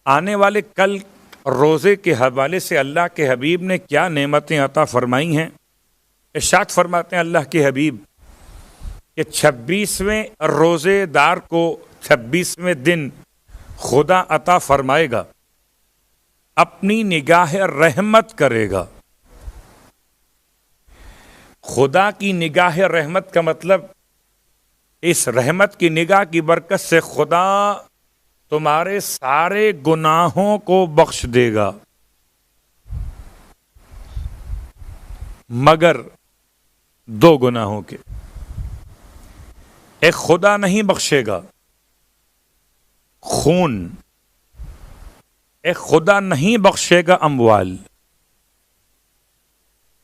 आने वाले कल रोज़े के हवाले से अल्लाह के हबीब ने क्या नेमतें अता फरमाई हैं। इरशाद फरमाते हैं अल्लाह के हबीब कि 26वें रोज़ेदार को 26वें दिन खुदा अता फरमाएगा, अपनी निगाह रहमत करेगा। खुदा की निगाह रहमत का मतलब इस रहमत की निगाह की बरकत से खुदा तुम्हारे सारे गुनाहों को बख्श देगा, मगर 2 गुनाहों के। एक खुदा नहीं बख्शेगा खून, एक खुदा नहीं बख्शेगा अमवाल।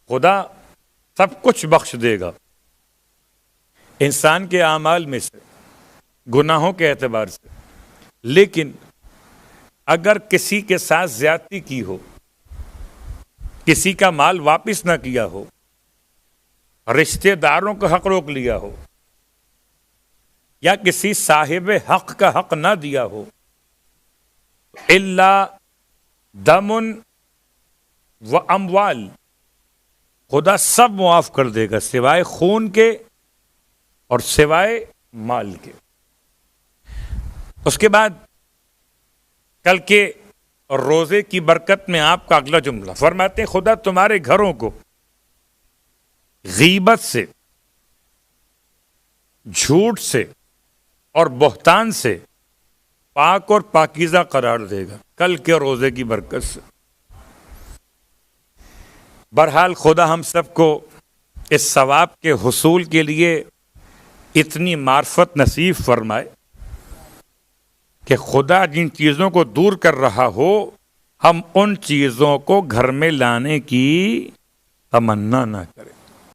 खुदा सब कुछ बख्श देगा इंसान के आमाल में से, गुनाहों के एतबार से, लेकिन अगर किसी के साथ ज्यादती की हो, किसी का माल वापस ना किया हो, रिश्तेदारों का हक रोक लिया हो, या किसी साहिब हक का हक ना दिया हो, इल्ला दमुन व अमवाल, खुदा सब मुआफ कर देगा सिवाय खून के और सिवाय माल के। उसके बाद कल के रोजे की बरकत में आपका अगला जुमला फरमाते हैं, खुदा तुम्हारे घरों को गीबत से, झूठ से और बहतान से पाक और पाकीज़ा करार देगा कल के रोजे की बरकत से। बहरहाल खुदा हम सबको इस सवाब के हुसूल के लिए इतनी मार्फत नसीब फरमाए कि खुदा जिन चीज़ों को दूर कर रहा हो, हम उन चीज़ों को घर में लाने की तमन्ना ना करें।